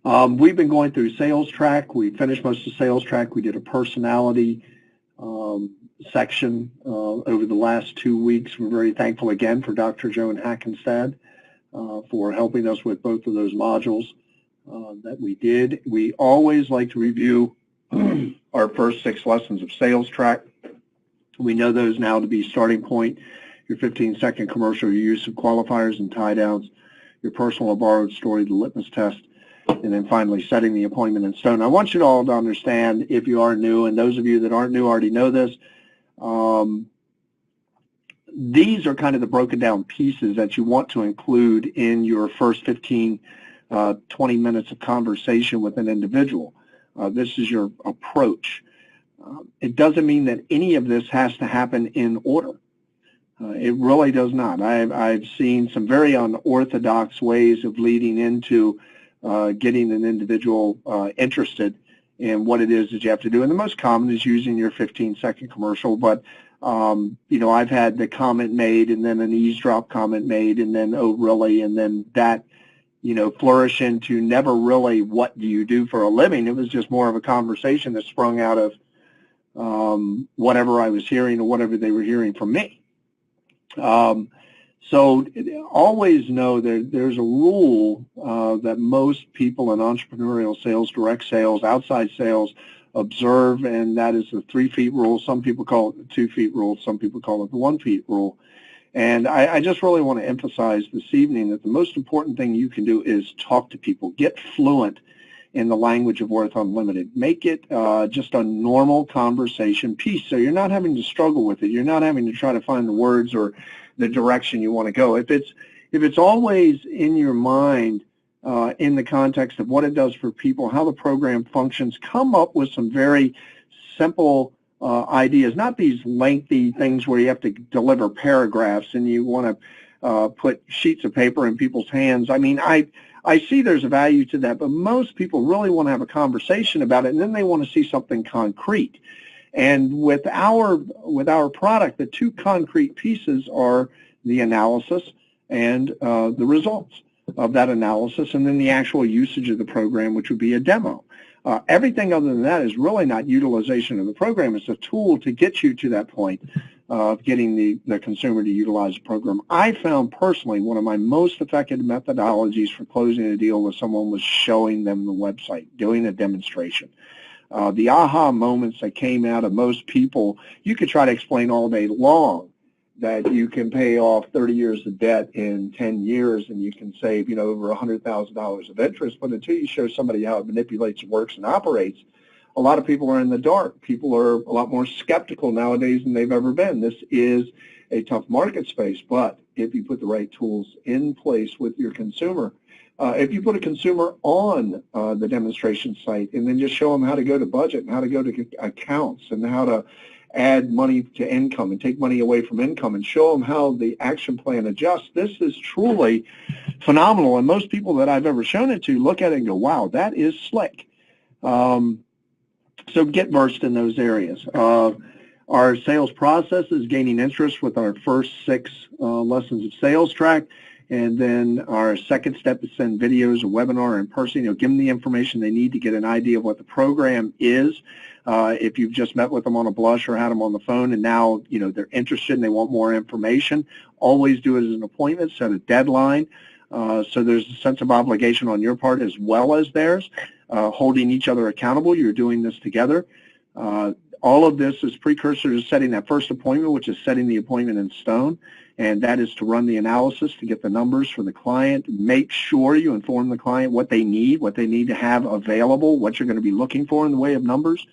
We've been going through sales track. We finished most of sales track. We did a personality section over the last 2 weeks. We're very thankful again for Dr. Joan Hackenstad for helping us with both of those modules that we did. We always like to review our first 6 lessons of sales track. We know those now to be starting point, your 15-second commercial, your use of qualifiers and tie downs, your personal or borrowed story, the litmus test, and then finally setting the appointment in stone. I want you all to understand, if you are new, and those of you that aren't new already know this, these are kind of the broken down pieces that you want to include in your first 15, 20 minutes of conversation with an individual. This is your approach. It doesn't mean that any of this has to happen in order. It really does not. I've seen some very unorthodox ways of leading into getting an individual interested in what it is that you have to do. And the most common is using your 15-second commercial. But, you know, I've had the comment made and then an eavesdrop comment made and then, oh, really, and then that, you know, flourish into never really what do you do for a living. It was just more of a conversation that sprung out of whatever I was hearing or whatever they were hearing from me. So always know that there's a rule that most people in entrepreneurial sales, direct sales, outside sales observe, and that is the 3 feet rule. Some people call it the 2 feet rule. Some people call it the 1 feet rule. And I just really want to emphasize this evening that the most important thing you can do is talk to people. Get fluent in the language of Worth Unlimited. Make it just a normal conversation piece, so you're not having to struggle with it. You're not having to try to find the words or the direction you want to go. If it's always in your mind in the context of what it does for people, how the program functions, come up with some very simple ideas, not these lengthy things where you have to deliver paragraphs and you want to put sheets of paper in people's hands. I mean, I see there's a value to that, but most people really want to have a conversation about it, and then they want to see something concrete. And with our product, the 2 concrete pieces are the analysis and the results of that analysis, and then the actual usage of the program, which would be a demo. Everything other than that is really not utilization of the program. It's a tool to get you to that point of getting the consumer to utilize the program. I found personally one of my most effective methodologies for closing a deal with someone was showing them the website, doing a demonstration. The aha moments that came out of most people, you could try to explain all day long that you can pay off 30 years of debt in 10 years and you can save, you know, over $100,000 of interest, but until you show somebody how it manipulates, works, and operates, a lot of people are in the dark. People are a lot more skeptical nowadays than they've ever been. This is a tough market space, but if you put the right tools in place with your consumer, if you put a consumer on the demonstration site and then just show them how to go to budget and how to go to accounts and how to add money to income and take money away from income and show them how the action plan adjusts, this is truly phenomenal. And most people that I've ever shown it to look at it and go, wow, that is slick. So get versed in those areas. Our sales process is gaining interest with our first 6 lessons of sales track. And then our second step is send videos, a webinar in person. You know, give them the information they need to get an idea of what the program is. If you've just met with them on a blush or had them on the phone and now, you know, they're interested and they want more information, always do it as an appointment, set a deadline. So there's a sense of obligation on your part as well as theirs, holding each other accountable. You're doing this together. All of this is precursor to setting that first appointment, which is setting the appointment in stone, and that is to run the analysis to get the numbers for the client. Make sure you inform the client what they need to have available, what you're going to be looking for in the way of numbers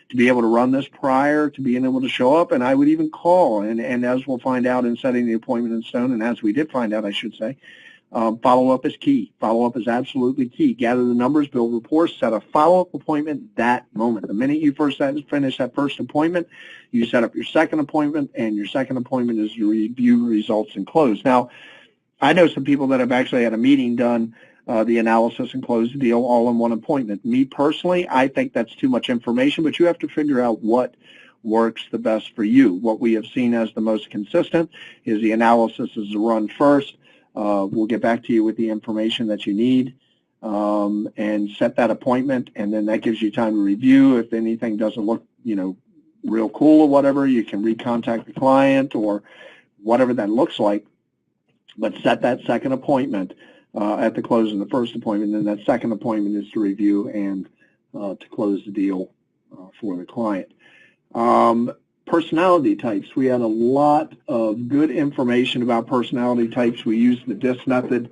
to be able to run this prior to being able to show up. And I would even call, and as we'll find out in setting the appointment in stone, and as we did find out, I should say, follow-up is key. Follow-up is absolutely key. Gather the numbers, build reports, set a follow-up appointment that moment. The minute you finish that first appointment, you set up your second appointment, and your second appointment is your review results and close. Now, I know some people that have actually had a meeting done, the analysis and close the deal all in one appointment. Me personally, I think that's too much information, but you have to figure out what works the best for you. What we have seen as the most consistent is the analysis is run first. We'll get back to you with the information that you need. and set that appointment, and then that gives you time to review. If anything doesn't look, real cool or whatever, you can recontact the client or whatever that looks like, but set that second appointment at the close of the first appointment, and that second appointment is to review and to close the deal for the client. Personality types. We had a lot of good information about personality types. We used the DISC method.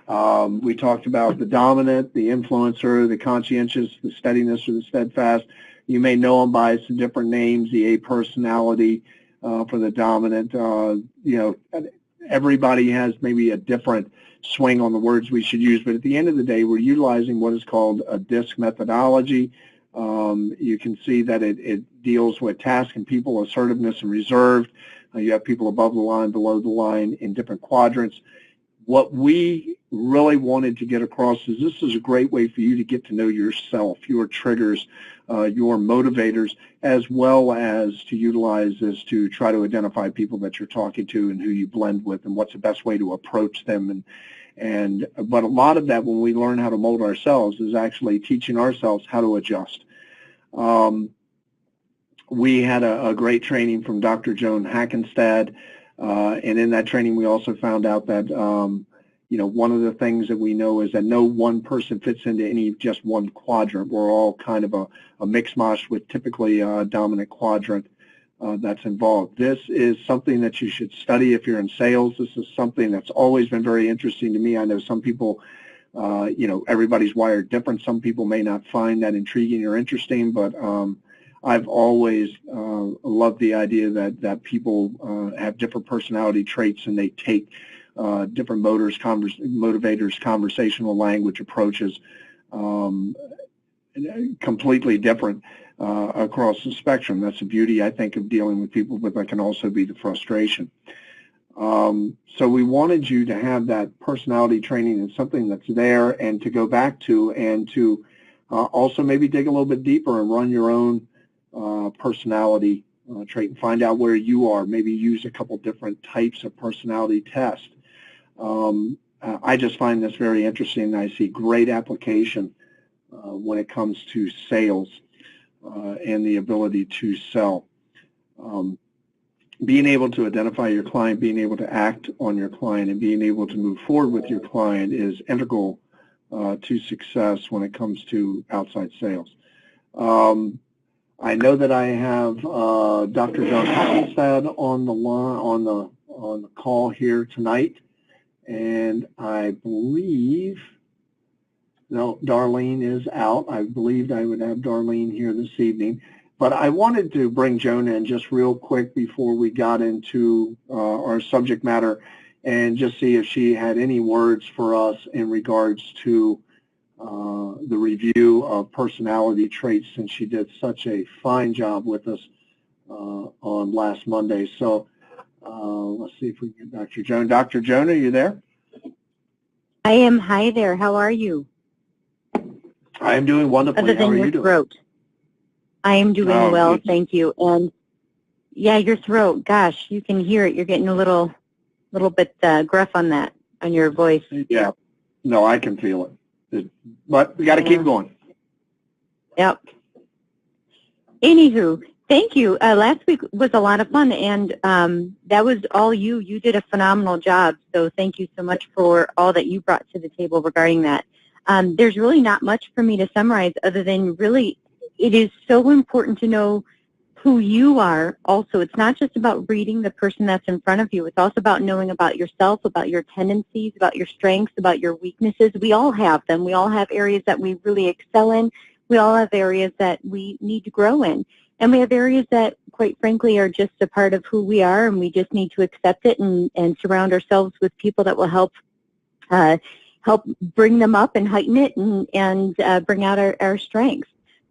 We talked about the dominant, the influencer, the conscientious, the steadiness, or the steadfast. You may know them by some different names, the A personality for the dominant. Everybody has maybe a different swing on the words we should use, but at the end of the day, we're utilizing what is called a DISC methodology. You can see that it deals with task and people, assertiveness and reserved. You have people above the line, below the line in different quadrants. What we really wanted to get across is this is a great way for you to get to know yourself, your triggers, your motivators, as well as to utilize this to try to identify people that you're talking to and who you blend with and what's the best way to approach them. But a lot of that, when we learn how to mold ourselves, is actually teaching ourselves how to adjust. We had a great training from Dr. Joan Hackenstad, and in that training we also found out that one of the things that we know is that no one person fits into just one quadrant. We're all kind of a mix mash with typically a dominant quadrant that's involved. This is something that you should study if you're in sales. This is something that's always been very interesting to me. I know some people, everybody's wired different. Some people may not find that intriguing or interesting, but I've always loved the idea that people have different personality traits and they take different motivators, conversational language approaches, completely different across the spectrum. That's the beauty, I think, of dealing with people, but that can also be the frustration. So we wanted you to have that personality training and something that's there and to go back to and to also maybe dig a little bit deeper and run your own personality trait and find out where you are. Maybe use a couple different types of personality tests. I just find this very interesting. I see great application when it comes to sales and the ability to sell. Being able to identify your client, being able to act on your client, and being able to move forward with your client is integral to success when it comes to outside sales. I know that I have Dr. Joan Hackenstad on the line, on the call here tonight, and I believe no, Darlene is out. I believed I would have Darlene here this evening, but I wanted to bring Joan in just real quick before we got into our subject matter, and just see if she had any words for us in regards to the review of personality traits, since she did such a fine job with us on last Monday. So let's see if we can get Dr. Joan. Dr. Joan, are you there? I am. Hi there. How are you? I am doing wonderfully. Other than How are your you doing? throat. I am doing well, good. thank you. And yeah, your throat, gosh, you can hear it. You're getting a little bit gruff on that, on your voice. Yeah. No, I can feel it. But we got to keep going. Yep. Anywho, thank you. Last week was a lot of fun, and that was all you. You did a phenomenal job, so thank you so much for all that you brought to the table regarding that. There's really not much for me to summarize other than really it is so important to know who you are also. It's not just about reading the person that's in front of you. It's also about knowing about yourself, about your tendencies, about your strengths, about your weaknesses. We all have them. We all have areas that we really excel in. We all have areas that we need to grow in. And we have areas that, quite frankly, are just a part of who we are, and we just need to accept it and surround ourselves with people that will help bring them up and heighten it and bring out our strengths.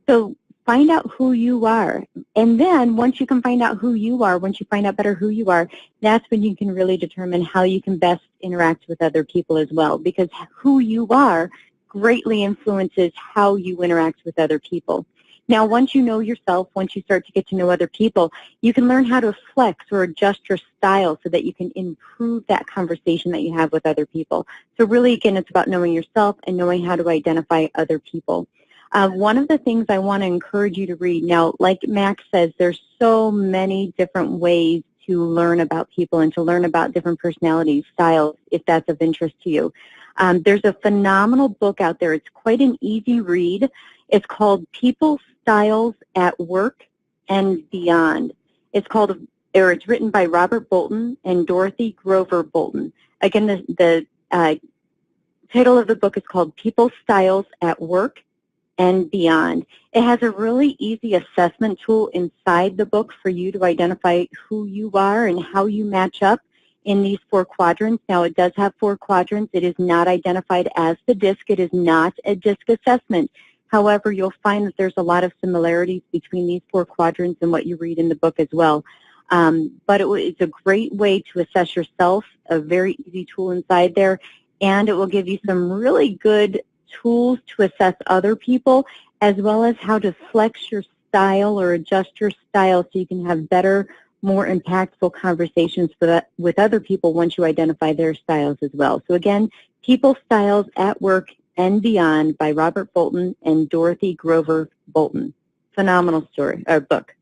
So find out who you are. And then once you can find out who you are, once you find out better who you are, that's when you can really determine how you can best interact with other people as well. Because who you are greatly influences how you interact with other people. Now, once you know yourself, once you start to get to know other people, you can learn how to flex or adjust your style so that you can improve that conversation that you have with other people. So really, again, it's about knowing yourself and knowing how to identify other people. One of the things I want to encourage you to read, now, like Max says, there's so many different ways to learn about people and to learn about different personalities, styles, if that's of interest to you. There's a phenomenal book out there. It's quite an easy read. It's called People, Styles at Work and Beyond. It's written by Robert Bolton and Dorothy Grover Bolton. Again, the title of the book is called People, Styles at Work and Beyond. It has a really easy assessment tool inside the book for you to identify who you are and how you match up in these 4 quadrants. Now, it does have 4 quadrants. It is not identified as the DISC. It is not a DISC assessment. However, you'll find that there's a lot of similarities between these 4 quadrants and what you read in the book as well. But it's a great way to assess yourself, a very easy tool inside there, and it will give you some really good tools to assess other people, as well as how to flex your style or adjust your style so you can have better, more impactful conversations with other people once you identify their styles as well. So again, People, Styles at Work and Beyond by Robert Bolton and Dorothy Grover Bolton. Phenomenal book.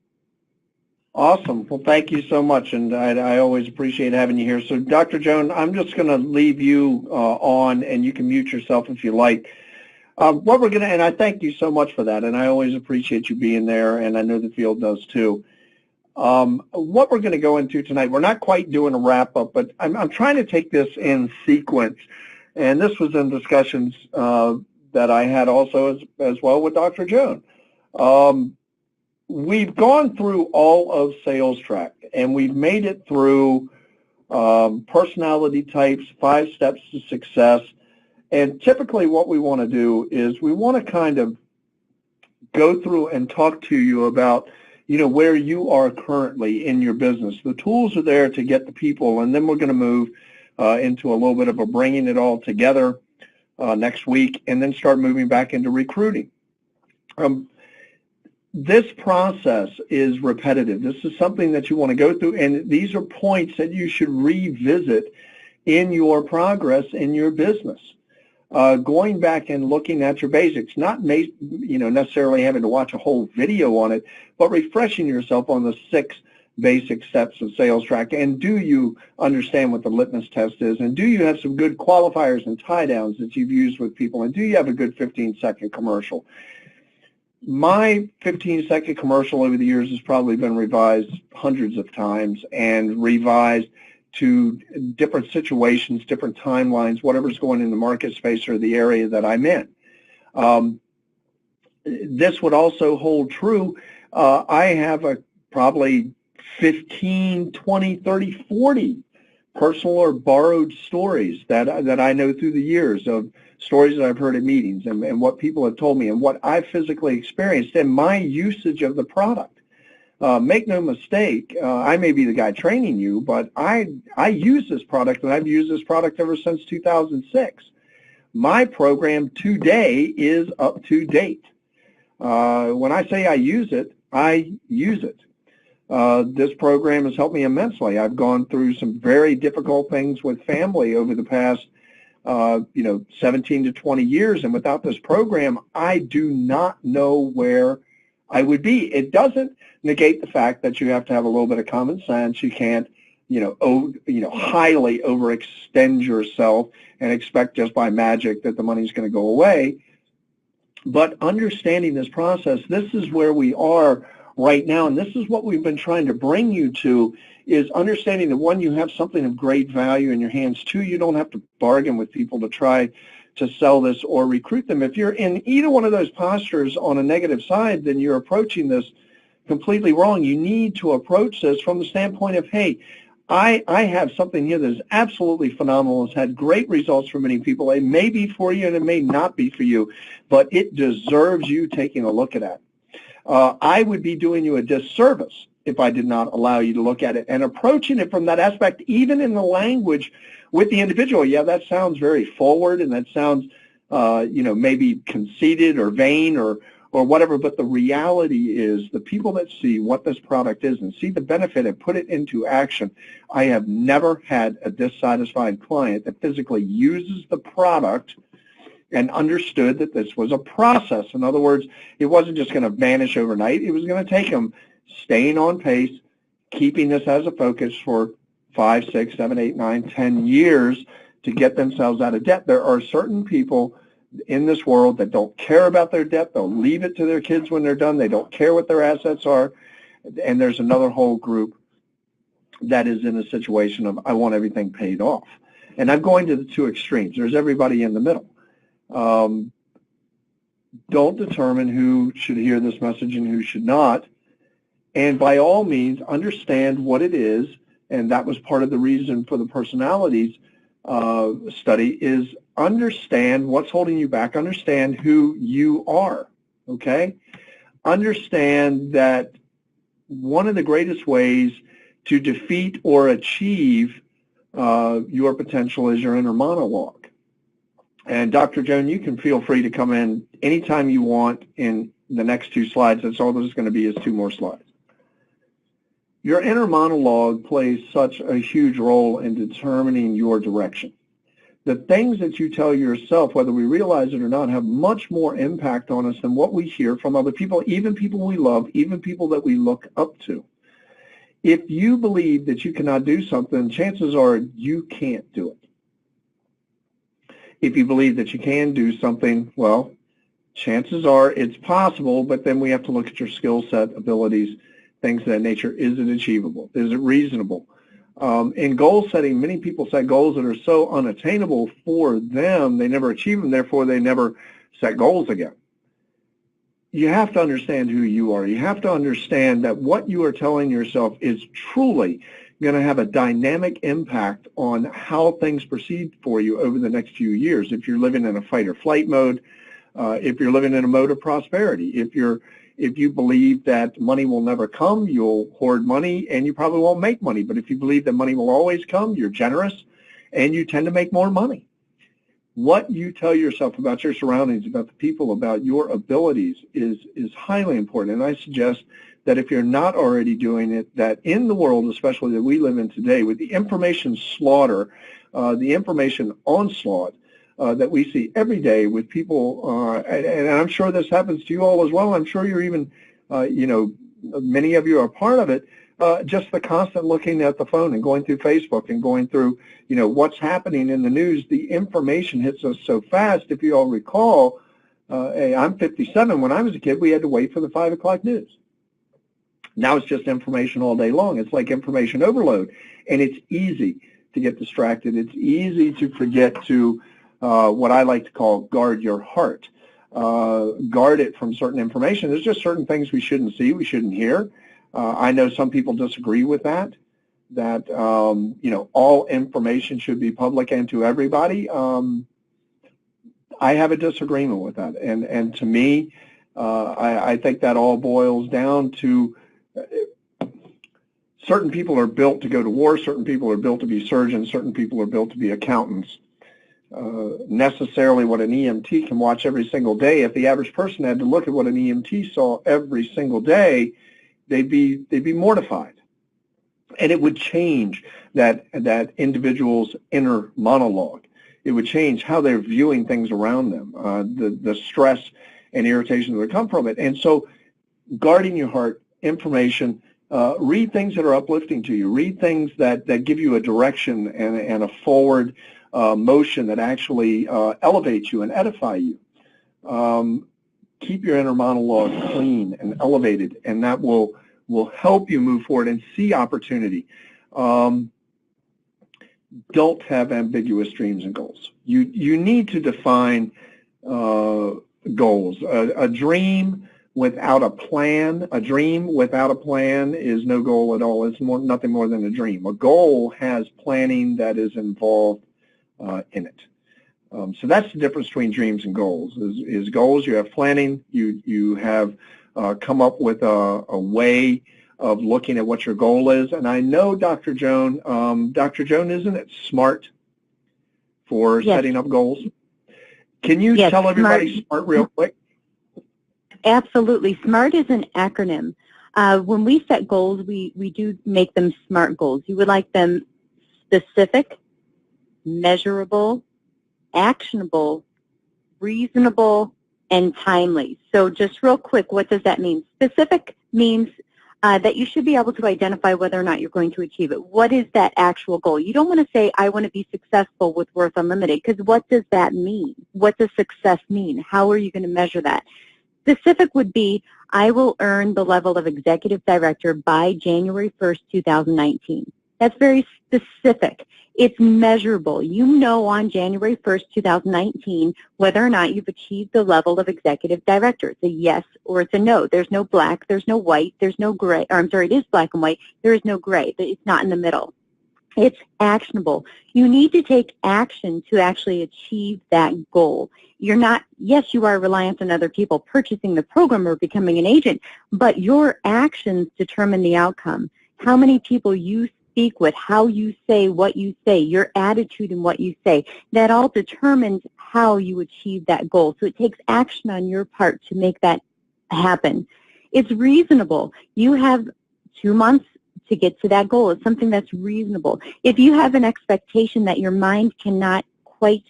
Awesome. Well, thank you so much, and I always appreciate having you here. So, Dr. Joan, I'm just going to leave you on, and you can mute yourself if you like. And I thank you so much for that, and I always appreciate you being there, and I know the field does too. What we're going to go into tonight, we're not quite doing a wrap-up, but I'm trying to take this in sequence, and this was in discussions that I had also as well with Dr. Joan. We've gone through all of Sales Track, and we've made it through personality types, 5 steps to success, and typically what we want to do is we want to kind of go through and talk to you about where you are currently in your business. The tools are there to get the people, and then we're going to move into a little bit of a bringing it all together next week, and then start moving back into recruiting. This process is repetitive. This is something that you want to go through, and these are points that you should revisit in your progress in your business. Going back and looking at your basics, not necessarily having to watch a whole video on it, but refreshing yourself on the 6 basic steps of Sales Track. And do you understand what the litmus test is? And do you have some good qualifiers and tie downs that you've used with people? And do you have a good 15-second commercial? My 15-second commercial over the years has probably been revised hundreds of times and revised to different situations, different timelines, whatever's going in the market space or the area that I'm in. This would also hold true. I have probably 15, 20, 30, 40 personal or borrowed stories that I know through the years of stories that I've heard at meetings and what people have told me and what I've physically experienced and my usage of the product. Make no mistake, I may be the guy training you, but I use this product, and I've used this product ever since 2006. My program today is up to date. When I say I use it, I use it. This program has helped me immensely. I've gone through some very difficult things with family over the past 17 to 20 years, and without this program, I do not know where I would be. It doesn't negate the fact that you have to have a little bit of common sense. You can't, highly overextend yourself and expect just by magic that the money's going to go away. But understanding this process, this is where we are right now, and this is what we've been trying to bring you to, is understanding that, one, you have something of great value in your hands. 2, you don't have to bargain with people to try to sell this or recruit them. If you're in either one of those postures on a negative side, then you're approaching this completely wrong. You need to approach this from the standpoint of, hey, I have something here that is absolutely phenomenal, has had great results for many people. It may be for you and it may not be for you, but it deserves you taking a look at it. I would be doing you a disservice if I did not allow you to look at it and approaching it from that aspect, even in the language with the individual. Yeah, that sounds very forward, and that sounds, maybe conceited or vain or or whatever, but the reality is the people that see what this product is and see the benefit and put it into action. I have never had a dissatisfied client that physically uses the product and understood that this was a process. In other words, it wasn't just going to vanish overnight. It was going to take them staying on pace, keeping this as a focus for 5, 6, 7, 8, 9, 10 years to get themselves out of debt. There are certain people in this world that don't care about their debt. They'll leave it to their kids when they're done. They don't care what their assets are. And there's another whole group that is in a situation of, I want everything paid off. And I'm going to the two extremes. There's everybody in the middle. Don't determine who should hear this message and who should not. And by all means, understand what it is. And that was part of the reason for the personalities study, is understand what's holding you back. Understand who you are, okay? Understand that one of the greatest ways to defeat or achieve your potential is your inner monologue. And Dr. Joan, you can feel free to come in anytime you want in the next 2 slides. That's all there's going to be is 2 more slides. Your inner monologue plays such a huge role in determining your direction. The things that you tell yourself, whether we realize it or not, have much more impact on us than what we hear from other people, even people we love, even people that we look up to. If you believe that you cannot do something, chances are you can't do it. If you believe that you can do something, well, chances are it's possible, but then we have to look at your skill set, abilities, things of that nature. Is it achievable? Is it reasonable? In goal setting, many people set goals that are so unattainable for them, they never achieve them, therefore they never set goals again. You have to understand who you are. You have to understand that what you are telling yourself is truly going to have a dynamic impact on how things proceed for you over the next few years. If you're living in a fight or flight mode, if you're living in a mode of prosperity, if you believe that money will never come, you'll hoard money and you probably won't make money. But if you believe that money will always come, you're generous and you tend to make more money. What you tell yourself about your surroundings, about the people, about your abilities is highly important. And I suggest that if you're not already doing it, that in the world, especially that we live in today, with the information slaughter, the information onslaught, that we see every day with people, and I'm sure this happens to you all as well. I'm sure you're even, many of you are part of it, just the constant looking at the phone and going through Facebook and going through, what's happening in the news. The information hits us so fast. If you all recall, I'm 57. When I was a kid, we had to wait for the 5 o'clock news. Now it's just information all day long. It's like information overload, and it's easy to get distracted. It's easy to forget to what I like to call guard your heart. Guard it from certain information. There's just certain things we shouldn't see, we shouldn't hear. I know some people disagree with that all information should be public and to everybody. I have a disagreement with that. And to me, I think that all boils down to certain people are built to go to war, certain people are built to be surgeons, certain people are built to be accountants. Necessarily what an EMT can watch every single day, if the average person had to look at what an EMT saw every single day, they'd be mortified. And it would change that individual's inner monologue. It would change how they're viewing things around them, the stress and irritation that would come from it. And so guarding your heart, information, read things that are uplifting to you. Read things that give you a direction and a forward motion that actually elevates you and edify you. Keep your inner monologue clean and elevated, and that will help you move forward and see opportunity. Don't have ambiguous dreams and goals. You need to define goals. A dream without a plan, is no goal at all. It's nothing more than a dream. A goal has planning that is involved in it. So that's the difference between dreams and goals. Is goals, you have planning, you have come up with a way of looking at what your goal is. And I know Dr. Joan, isn't it SMART for setting up goals? Can you tell everybody SMART real quick? Absolutely. SMART is an acronym. When we set goals, we do make them SMART goals. You would like them specific, measurable, actionable, reasonable, and timely. So just real quick, what does that mean? Specific means that you should be able to identify whether or not you're going to achieve it. What is that actual goal? You don't want to say, I want to be successful with Worth Unlimited, because what does that mean? What does success mean? How are you going to measure that? Specific would be, I will earn the level of executive director by January 1st, 2019. That's very specific. It's measurable. You know on January 1st, 2019, whether or not you've achieved the level of executive director. It's a yes or it's a no. There's no black, there's no white, there's no gray. Or I'm sorry, it is black and white. There is no gray. It's not in the middle. It's actionable. You need to take action to actually achieve that goal. You're not, yes, you are reliant on other people purchasing the program or becoming an agent, but your actions determine the outcome. How many people you speak with, how you say what you say, your attitude and what you say, that all determines how you achieve that goal. So it takes action on your part to make that happen. It's reasonable. You have 2 months to get to that goal. It's something that's reasonable. If you have an expectation that your mind cannot quite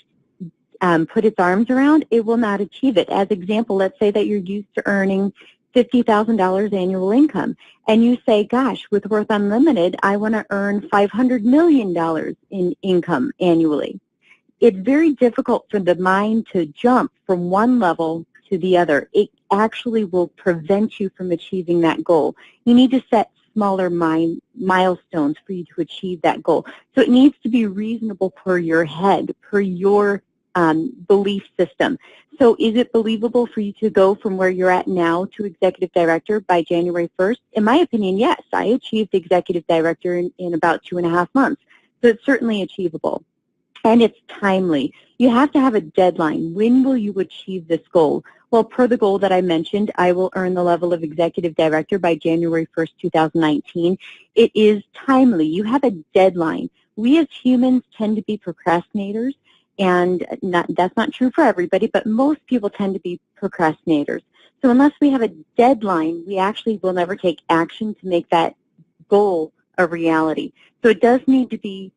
put its arms around, it will not achieve it. As example, let's say that you're used to earning $50,000 annual income, and you say, gosh, with Worth Unlimited, I want to earn $500 million in income annually. It's very difficult for the mind to jump from one level to the other. It actually will prevent you from achieving that goal. You need to set smaller milestones for you to achieve that goal. So it needs to be reasonable per your head, per your belief system. So is it believable for you to go from where you're at now to executive director by January 1st? In my opinion, yes. I achieved executive director in about 2.5 months. So it's certainly achievable. And it's timely. You have to have a deadline. When will you achieve this goal? Well, per the goal that I mentioned, I will earn the level of executive director by January 1st, 2019. It is timely. You have a deadline. We as humans tend to be procrastinators, and that's not true for everybody, but most people tend to be procrastinators. So unless we have a deadline, we actually will never take action to make that goal a reality. So it does need to be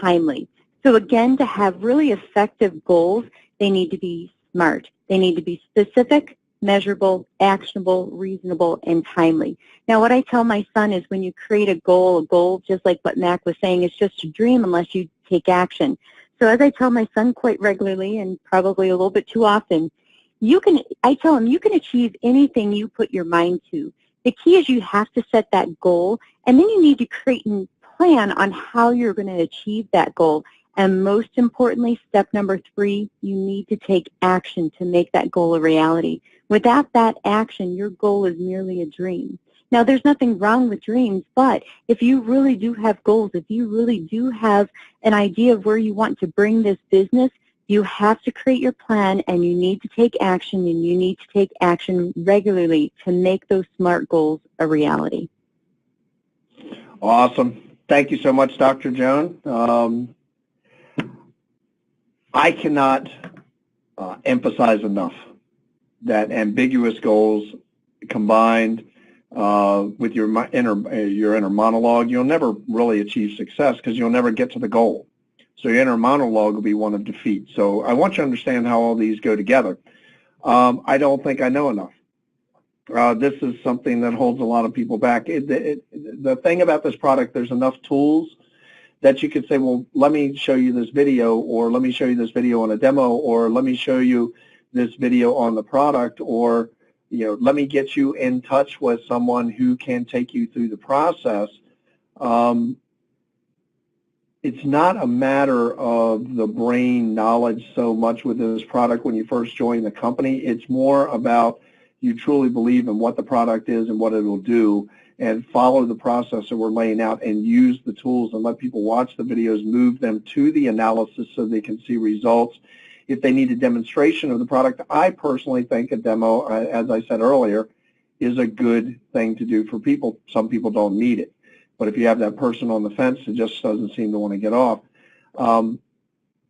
timely. So again, to have really effective goals, they need to be SMART. They need to be specific, measurable, actionable, reasonable, and timely. Now, what I tell my son is when you create a goal, just like what Mac was saying, is just a dream unless you take action. So as I tell my son quite regularly, and probably a little bit too often, I tell him you can achieve anything you put your mind to. The key is you have to set that goal, and then you need to create a plan on how you're going to achieve that goal. And most importantly, step number 3, you need to take action to make that goal a reality. Without that action, your goal is merely a dream. Now, there's nothing wrong with dreams, but if you really do have goals, if you really do have an idea of where you want to bring this business, you have to create your plan, and you need to take action, and you need to take action regularly to make those SMART goals a reality. Awesome. Thank you so much, Dr. Joan. I cannot emphasize enough that ambiguous goals combined with your inner monologue, you'll never really achieve success because you'll never get to the goal. So your inner monologue will be one of defeat. So I want you to understand how all these go together. I don't think I know enough. This is something that holds a lot of people back. The thing about this product, there's enough tools that you could say, well, let me show you this video, or let me show you this video on a demo, or let me show you this video on the product, or let me get you in touch with someone who can take you through the process. It's not a matter of the brain knowledge so much with this product when you first join the company. It's more about you truly believe in what the product is and what it will do, and follow the process that we're laying out and use the tools and let people watch the videos, move them to the analysis so they can see results. If they need a demonstration of the product, I personally think a demo, as I said earlier, is a good thing to do for people. Some people don't need it. But if you have that person on the fence who just doesn't seem to want to get off,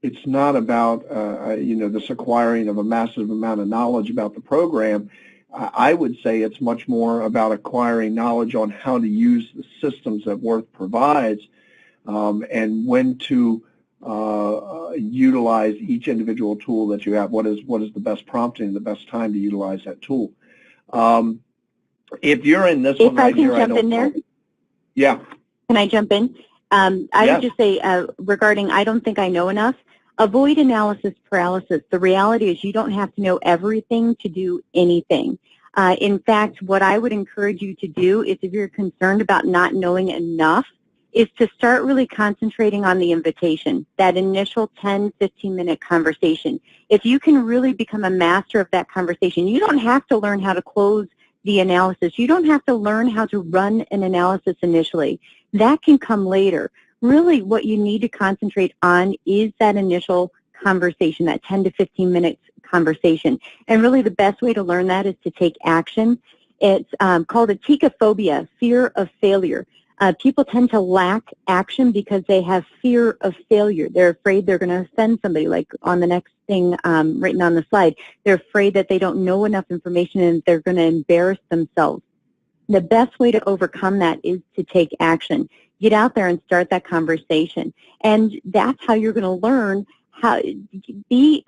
it's not about this acquiring of a massive amount of knowledge about the program. I would say it's much more about acquiring knowledge on how to use the systems that Worth provides and when to utilize each individual tool that you have. What is the best prompting, the best time to utilize that tool? If you're in this one right here, I don't know. Yeah. Can I jump in? I would just say regarding I don't think I know enough, avoid analysis paralysis. The reality is you don't have to know everything to do anything. In fact, what I would encourage you to do is if you're concerned about not knowing enough, is to start really concentrating on the invitation, that initial 10, 15-minute conversation. If you can really become a master of that conversation, you don't have to learn how to close the analysis. You don't have to learn how to run an analysis initially. That can come later. Really what you need to concentrate on is that initial conversation, that 10 to 15 minutes conversation. And really the best way to learn that is to take action. It's called atychiphobia, fear of failure. People tend to lack action because they have fear of failure. They're afraid they're going to offend somebody, like on the next thing written on the slide. They're afraid that they don't know enough information and they're going to embarrass themselves. The best way to overcome that is to take action. Get out there and start that conversation. And that's how you're going to learn how be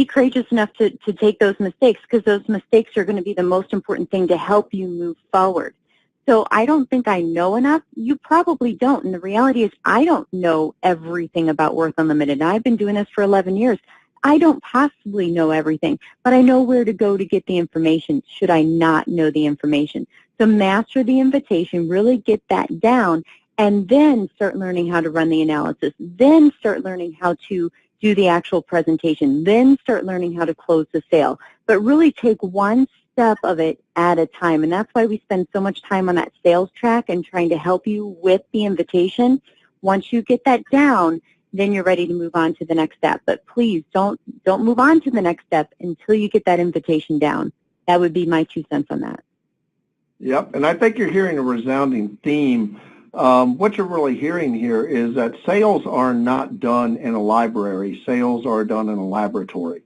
courageous enough to take those mistakes, because those mistakes are going to be the most important thing to help you move forward. So I don't think I know enough. You probably don't. And the reality is I don't know everything about Worth Unlimited. I've been doing this for 11 years. I don't possibly know everything, but I know where to go to get the information should I not know the information. So master the invitation, really get that down, and then start learning how to run the analysis. Then start learning how to do the actual presentation. Then start learning how to close the sale. But really take one step of it at a time, and that's why we spend so much time on that sales track and trying to help you with the invitation. Once you get that down, then you're ready to move on to the next step. But please don't move on to the next step until you get that invitation down. That would be my 2 cents on that. Yep, and I think you're hearing a resounding theme. What you're really hearing here is that sales are not done in a library. Sales are done in a laboratory.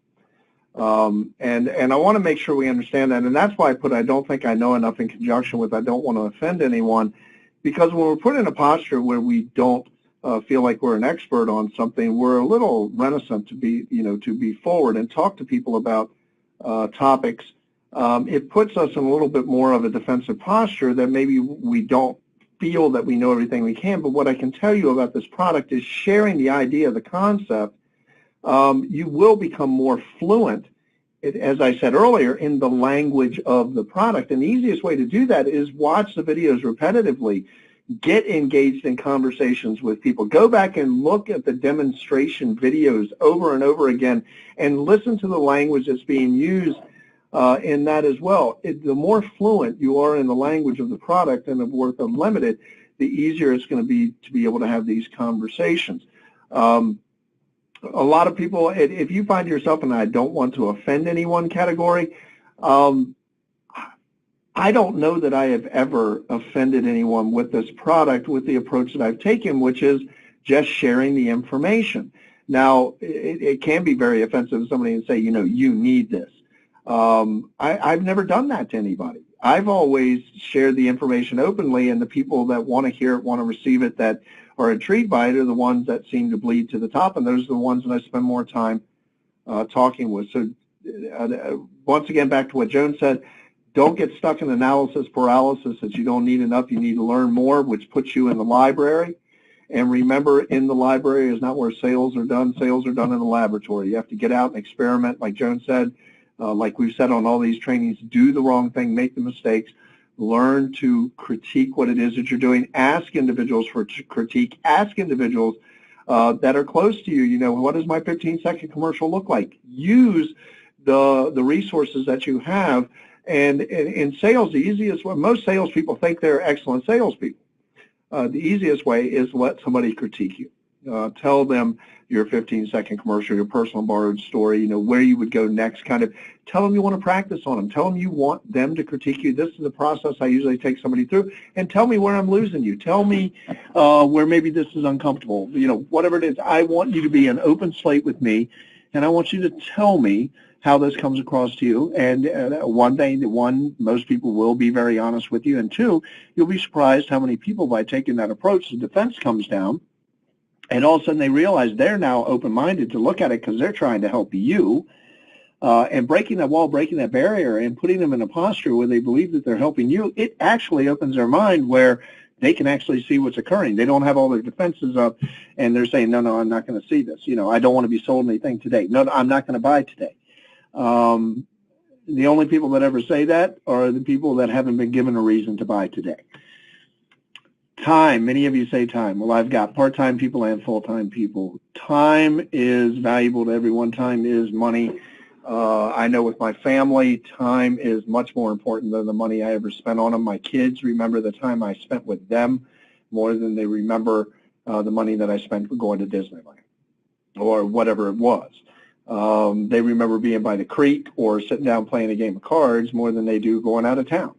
And I want to make sure we understand that, and that's why I put I don't think I know enough in conjunction with I don't want to offend anyone, because when we're put in a posture where we don't feel like we're an expert on something, we're a little reticent to be forward and talk to people about topics. It puts us in a little bit more of a defensive posture that maybe we don't feel that we know everything we can. But what I can tell you about this product is sharing the idea, the concept. You will become more fluent, as I said earlier, in the language of the product. And the easiest way to do that is watch the videos repetitively. Get engaged in conversations with people. Go back and look at the demonstration videos over and over again and listen to the language that's being used in that as well. The more fluent you are in the language of the product and of Worth Unlimited, the easier it's going to be able to have these conversations. A lot of people, if you find yourself in I don't want to offend anyone category, I don't know that I have ever offended anyone with this product with the approach that I've taken, which is just sharing the information. Now, it can be very offensive to somebody and say, you need this. I've never done that to anybody. I've always shared the information openly, and the people that want to hear it, want to receive it, that are intrigued by it are the ones that seem to bleed to the top, and those are the ones that I spend more time talking with. So once again, back to what Joan said, don't get stuck in analysis paralysis that you don't need enough. You need to learn more, which puts you in the library. And remember, in the library is not where sales are done. Sales are done in the laboratory. You have to get out and experiment, like Joan said, like we've said on all these trainings, do the wrong thing, make the mistakes, learn to critique what it is that you're doing, ask individuals for critique, ask individuals that are close to you, what does my 15-second commercial look like? Use the resources that you have. And in sales, the easiest way, most salespeople think they're excellent salespeople. The easiest way is let somebody critique you. Tell them your 15-second commercial, your personal borrowed story, where you would go next, kind of tell them you want to practice on them. Tell them you want them to critique you. This is the process I usually take somebody through, and tell me where I'm losing you. Tell me where maybe this is uncomfortable. Whatever it is, I want you to be an open slate with me, and I want you to tell me how this comes across to you. And one, most people will be very honest with you. And two, you'll be surprised how many people, by taking that approach, the defense comes down, and all of a sudden they realize they're now open-minded to look at it because they're trying to help you. And breaking that wall, breaking that barrier, and putting them in a posture where they believe that they're helping you, it actually opens their mind where they can actually see what's occurring. They don't have all their defenses up, and they're saying, no, I'm not going to see this. I don't want to be sold anything today. No, I'm not going to buy today. The only people that ever say that are the people that haven't been given a reason to buy today. Time. Many of you say time. Well, I've got part-time people and full-time people. Time is valuable to everyone. Time is money. I know with my family, time is much more important than the money I ever spent on them. My kids remember the time I spent with them more than they remember the money that I spent going to Disneyland or whatever it was. They remember being by the creek or sitting down playing a game of cards more than they do going out of town.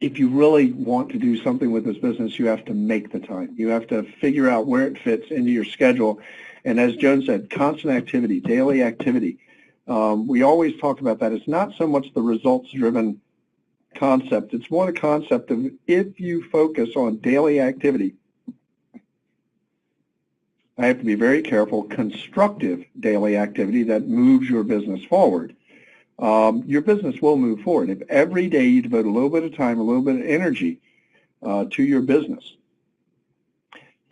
If you really want to do something with this business, you have to make the time. You have to figure out where it fits into your schedule. And as Joan said, constant activity, daily activity. We always talk about that. It's not so much the results-driven concept. It's more the concept of if you focus on daily activity, I have to be very careful, constructive daily activity that moves your business forward. Your business will move forward. If every day you devote a little bit of time, a little bit of energy to your business,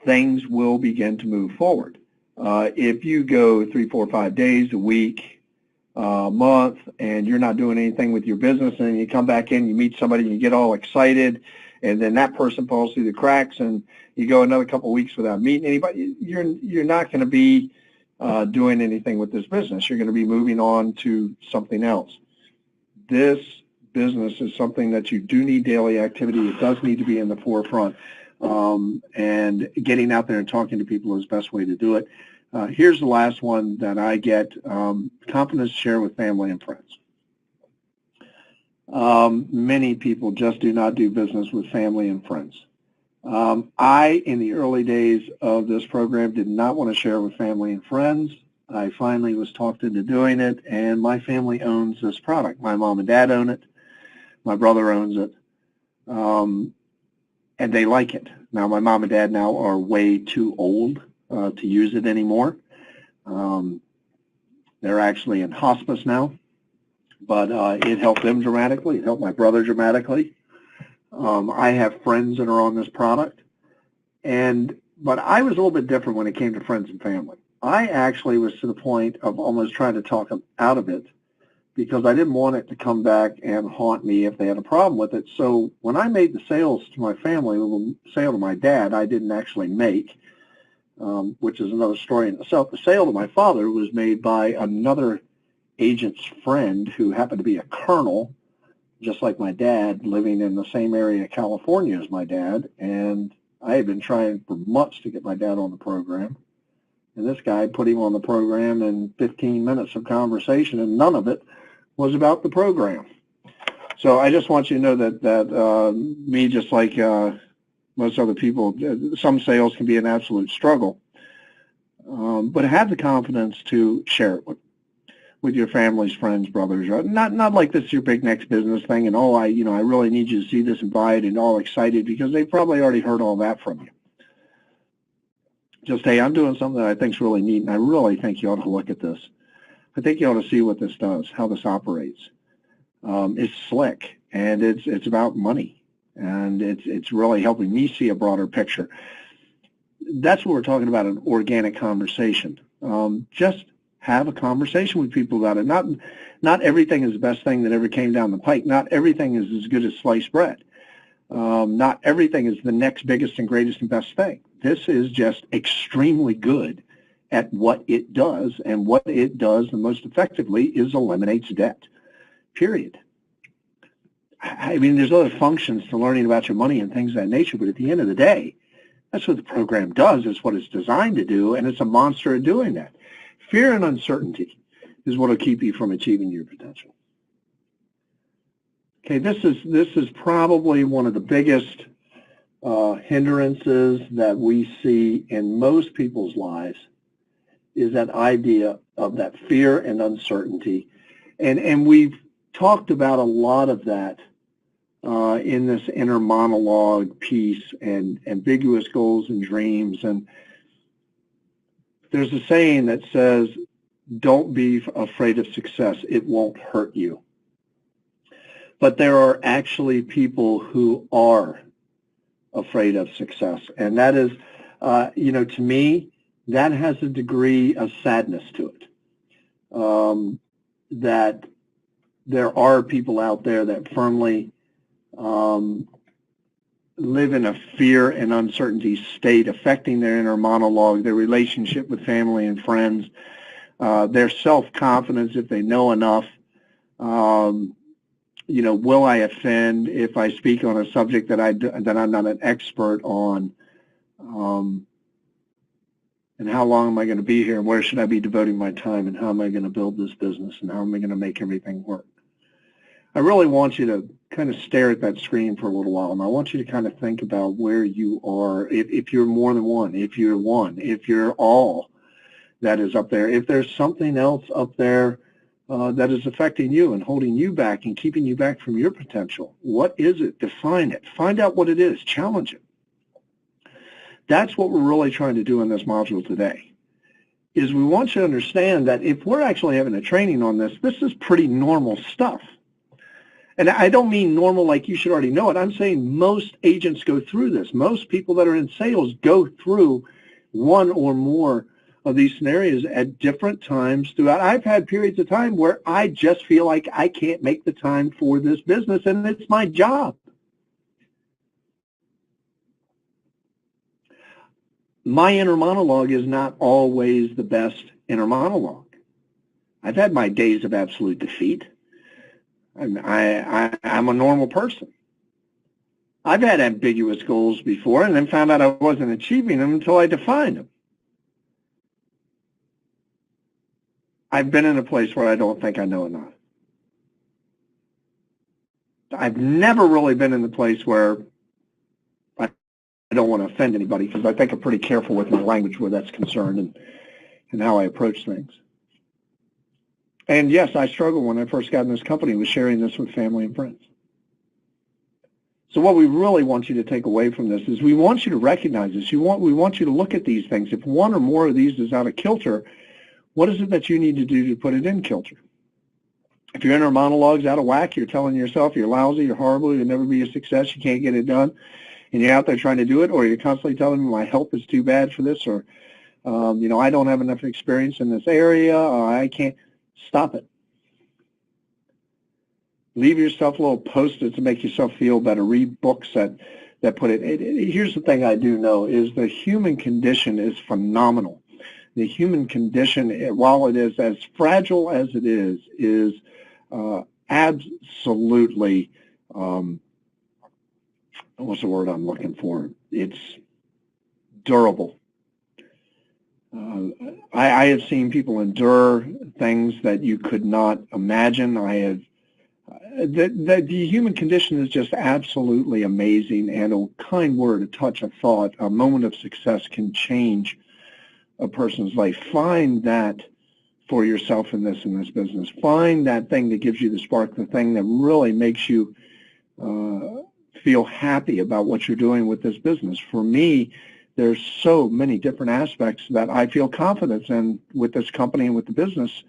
things will begin to move forward. If you go 3, 4, 5 days a week, month, and you're not doing anything with your business, and then you come back in, you meet somebody, and you get all excited, and then that person falls through the cracks, and you go another couple of weeks without meeting anybody, you're not going to be doing anything with this business. You're going to be moving on to something else. This business is something that you do need daily activity. It does need to be in the forefront. And getting out there and talking to people is the best way to do it. Here's the last one that I get, confidence to share with family and friends. Many people just do not do business with family and friends. I, in the early days of this program, did not want to share with family and friends. I finally was talked into doing it, and my family owns this product. My mom and dad own it. My brother owns it. And they like it. Now, my mom and dad now are way too old to use it anymore. They're actually in hospice now, but it helped them dramatically. It helped my brother dramatically. I have friends that are on this product, but I was a little bit different when it came to friends and family. I actually was to the point of almost trying to talk them out of it because I didn't want it to come back and haunt me if they had a problem with it. So when I made the sales to my family, the sale to my dad, I didn't actually make, which is another story in itself. The sale to my father was made by another agent's friend who happened to be a colonel, just like my dad, living in the same area of California as my dad. And I had been trying for months to get my dad on the program. And this guy put him on the program in 15 minutes of conversation, and none of it was about the program. So I just want you to know that me, just like most other people, some sales can be an absolute struggle. But have the confidence to share it with your families, friends, brothers. Not like this is your big next business thing, and I really need you to see this and buy it, and all excited because they've probably already heard all that from you. Just, hey, I'm doing something that I think is really neat, and I really think you ought to look at this. I think you ought to see what this does, how this operates. It's slick, and it's about money, and it's really helping me see a broader picture. That's what we're talking about, an organic conversation. Just have a conversation with people about it. Not everything is the best thing that ever came down the pike. Not everything is as good as sliced bread. Not everything is the next biggest and greatest and best thing. This is just extremely good at what it does, and what it does the most effectively is eliminates debt, period. I mean, there's other functions to learning about your money and things of that nature, but at the end of the day, that's what the program does. It's what it's designed to do, and it's a monster at doing that. Fear and uncertainty is what will keep you from achieving your potential. Okay, this is probably one of the biggest hindrances that we see in most people's lives is that idea of that fear and uncertainty. And we've talked about a lot of that in this inner monologue piece and ambiguous goals and dreams. And there's a saying that says, don't be afraid of success. It won't hurt you. But there are actually people who are afraid of success. And that is, to me, that has a degree of sadness to it. That there are people out there that firmly live in a fear and uncertainty state, affecting their inner monologue, their relationship with family and friends, their self-confidence if they know enough. Will I offend if I speak on a subject that I'm not an expert on? And how long am I going to be here, and where should I be devoting my time, and how am I going to build this business, and how am I going to make everything work? I really want you to kind of stare at that screen for a little while, and I want you to kind of think about where you are, if you're more than one, if you're all that is up there, if there's something else up there that is affecting you and holding you back and keeping you back from your potential. What is it? Define it. Find out what it is. Challenge it. That's what we're really trying to do in this module today, is we want you to understand that if we're actually having a training on this, this is pretty normal stuff. And I don't mean normal like you should already know it. I'm saying most agents go through this. Most people that are in sales go through one or more of these scenarios at different times throughout. I've had periods of time where I just feel like I can't make the time for this business, and it's my job. My inner monologue is not always the best inner monologue. I've had my days of absolute defeat. I'm a normal person. I've had ambiguous goals before and then found out I wasn't achieving them until I defined them. I've been in a place where I don't think I know enough. I've never really been in the place where I don't want to offend anybody, because I think I'm pretty careful with my language where that's concerned and how I approach things. And yes, I struggled when I first got in this company with sharing this with family and friends. So what we really want you to take away from this is we want you to recognize this. We want you to look at these things. If one or more of these is out of kilter, what is it that you need to do to put it in kilter? If your inner monologue's out of whack, you're telling yourself you're lousy, you're horrible, you'll never be a success, you can't get it done, and you're out there trying to do it, or you're constantly telling them my health is too bad for this, or I don't have enough experience in this area, I can't. Stop it. Leave yourself a little post-it to make yourself feel better. Read books that put it. Here's the thing I do know is the human condition is phenomenal. The human condition, while it is as fragile as it is absolutely, what's the word I'm looking for? It's durable. I have seen people endure things that you could not imagine. The human condition is just absolutely amazing, and a kind word, a touch, a thought, a moment of success can change a person's life. Find that for yourself in this business. Find that thing that gives you the spark, the thing that really makes you feel happy about what you're doing with this business. For me, there's so many different aspects that I feel confidence in with this company and with the business,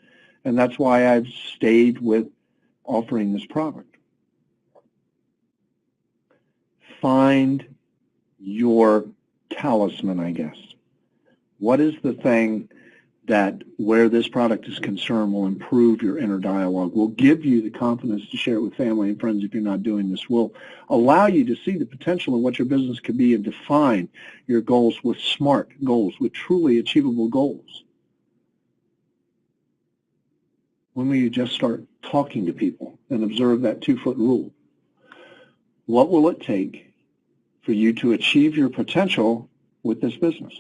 and that's why I've stayed with offering this product. Find your talisman, I guess. What is the thing that, where this product is concerned, will improve your inner dialogue, will give you the confidence to share it with family and friends if you're not doing this, will allow you to see the potential of what your business could be and define your goals with SMART goals, with truly achievable goals? When will you just start talking to people and observe that 2-foot rule? What will it take for you to achieve your potential with this business?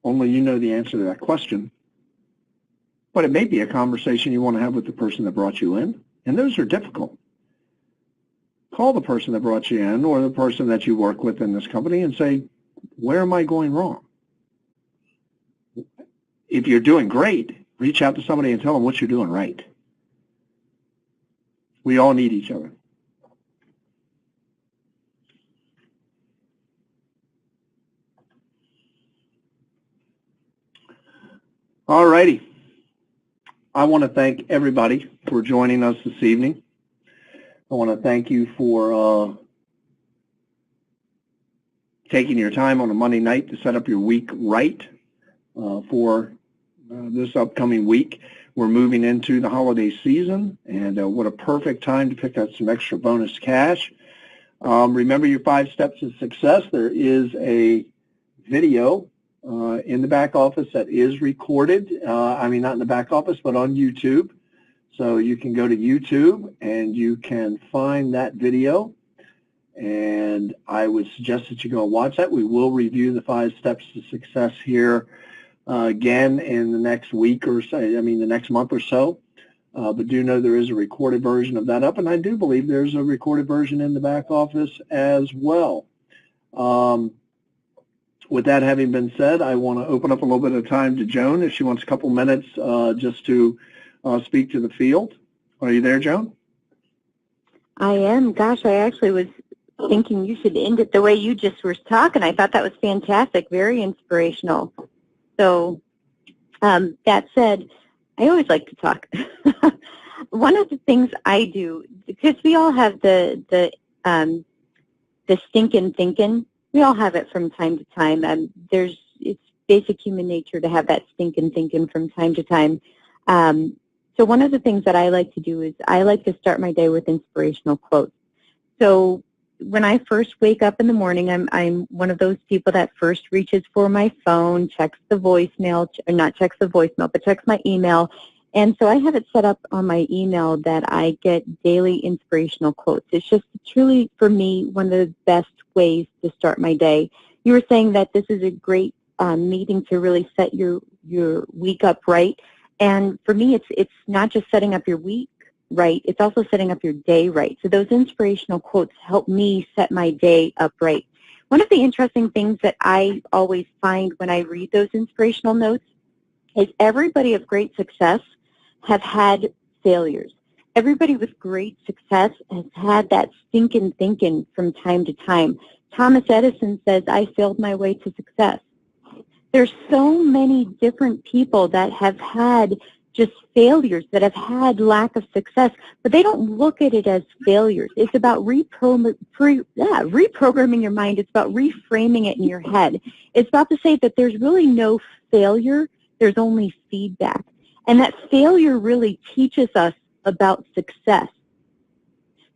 Only you know the answer to that question. But it may be a conversation you want to have with the person that brought you in, and those are difficult. Call the person that brought you in or the person that you work with in this company and say, where am I going wrong? if you're doing great, reach out to somebody and tell them what you're doing right. We all need each other. All righty. I want to thank everybody for joining us this evening. I want to thank you for taking your time on a Monday night to set up your week right for this upcoming week. We're moving into the holiday season, and what a perfect time to pick up some extra bonus cash. Remember your 5 steps to success. There is a video in the back office that is recorded. I mean, not in the back office, but on YouTube. So you can go to YouTube and you can find that video. And I would suggest that you go watch that. We will review the 5 steps to success here again in the next week or so, I mean the next month or so. But do know there is a recorded version of that up, and I do believe there's a recorded version in the back office as well. With that having been said, I want to open up a little bit of time to Joan if she wants a couple minutes just to speak to the field. Are you there, Joan? I am. Gosh, I actually was thinking you should end it the way you just were talking. I thought that was fantastic, very inspirational. So that said, I always like to talk. One of the things I do, because we all have the stinking thinking. We all have it from time to time. It's basic human nature to have that stinking thinking from time to time. So one of the things that I like to do is I like to start my day with inspirational quotes. So when I first wake up in the morning, I'm one of those people that first reaches for my phone, checks the voicemail, or not checks the voicemail, but checks my email. And so I have it set up on my email that I get daily inspirational quotes. It's just truly, for me, one of the best ways to start my day. You were saying that this is a great meeting to really set your week up right. And for me, it's not just setting up your week right, it's also setting up your day right. So those inspirational quotes help me set my day up right. One of the interesting things that I always find when I read those inspirational notes is everybody of great success have had failures. Everybody with great success has had that stinking thinking from time to time. Thomas Edison says, "I failed my way to success." There's so many different people that have had just failures, that have had lack of success, but they don't look at it as failures. It's about reprogramming your mind. It's about reframing it in your head. It's about to say that there's really no failure, there's only feedback. And that failure really teaches us about success.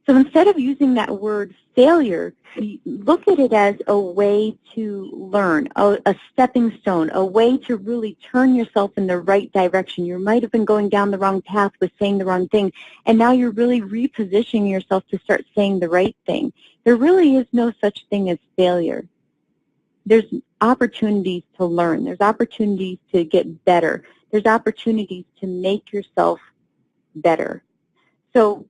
So instead of using that word failure, look at it as a way to learn, a stepping stone, a way to really turn yourself in the right direction. You might have been going down the wrong path with saying the wrong thing, and now you're really repositioning yourself to start saying the right thing. There really is no such thing as failure. There's opportunities to learn. There's opportunities to get better. There's opportunities to make yourself better. So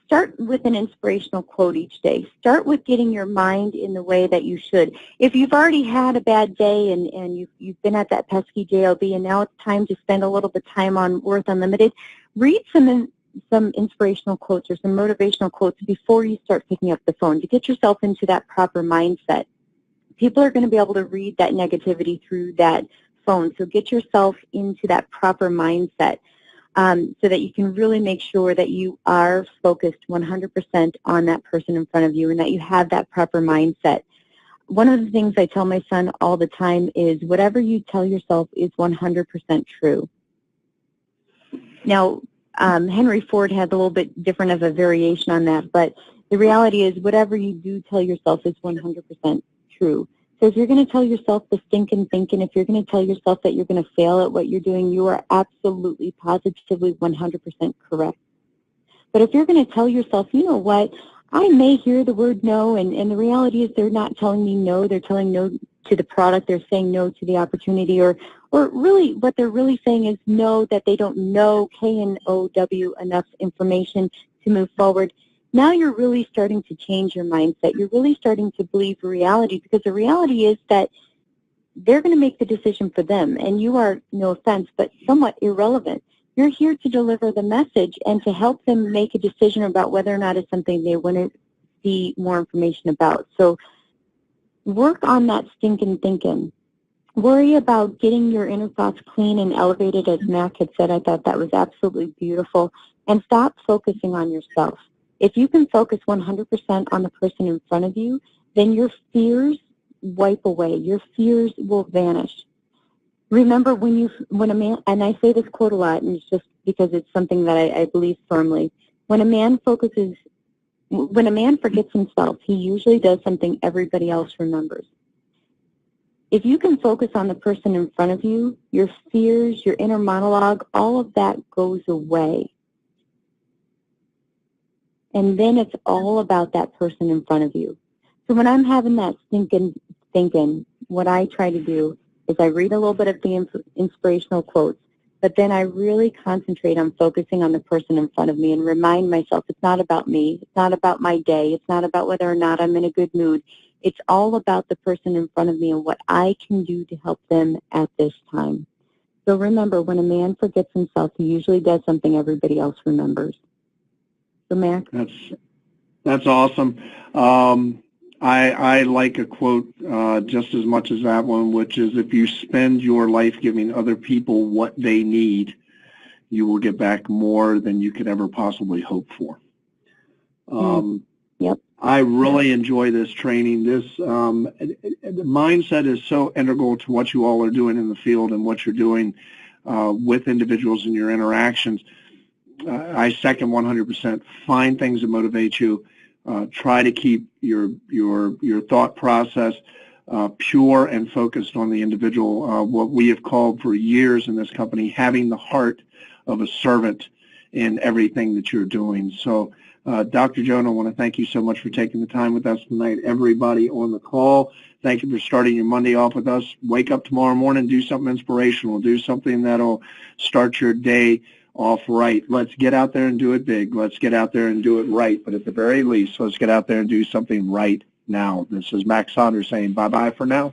start with an inspirational quote each day. Start with getting your mind in the way that you should. If you've already had a bad day and you've been at that pesky JLB and now it's time to spend a little bit of time on Worth Unlimited, read some inspirational quotes or some motivational quotes before you start picking up the phone to get yourself into that proper mindset. People are going to be able to read that negativity through that phone, so get yourself into that proper mindset. So that you can really make sure that you are focused 100% on that person in front of you and that you have that proper mindset. One of the things I tell my son all the time is whatever you tell yourself is 100% true. Now, Henry Ford had a little bit different of a variation on that, but the reality is whatever you do tell yourself is 100% true. So if you're going to tell yourself the stinking thinking, if you're going to tell yourself that you're going to fail at what you're doing, you are absolutely, positively 100% correct. But if you're going to tell yourself, you know what, I may hear the word no, and the reality is they're not telling me no, they're telling no to the product, they're saying no to the opportunity, or really what they're really saying is no, that they don't know, K-N-O-W, enough information to move forward. Now you're really starting to change your mindset. You're really starting to believe reality, because the reality is that they're going to make the decision for them, and you are, no offense, but somewhat irrelevant. You're here to deliver the message and to help them make a decision about whether or not it's something they want to see more information about. So work on that stinking thinking. Worry about getting your inner thoughts clean and elevated, as Mac had said. I thought that was absolutely beautiful. And stop focusing on yourself. If you can focus 100% on the person in front of you, then your fears wipe away. Your fears will vanish. Remember, when a man, and I say this quote a lot, and it's just because it's something that I believe firmly, when a man forgets himself, he usually does something everybody else remembers. If you can focus on the person in front of you, your fears, your inner monologue, all of that goes away. And then it's all about that person in front of you. So when I'm having that thinking, what I try to do is I read a little bit of the inspirational quotes, but then I really concentrate on focusing on the person in front of me and remind myself it's not about me, it's not about my day, it's not about whether or not I'm in a good mood. It's all about the person in front of me and what I can do to help them at this time. So remember, when a man forgets himself, he usually does something everybody else remembers. So, Mac? That's awesome. I like a quote just as much as that one, which is, if you spend your life giving other people what they need, you will get back more than you could ever possibly hope for. Yep. I really enjoy this training. The mindset is so integral to what you all are doing in the field and what you're doing with individuals in your interactions. I second 100%. Find things that motivate you. Try to keep your thought process pure and focused on the individual. What we have called for years in this company, having the heart of a servant in everything that you're doing. So, Dr. Joan, I want to thank you so much for taking the time with us tonight. Everybody on the call, thank you for starting your Monday off with us. Wake up tomorrow morning, do something inspirational, do something that'll start your day off right. Let's get out there and do it big. Let's get out there and do it right. But at the very least, let's get out there and do something right now. This is Mac Saunders saying bye-bye for now.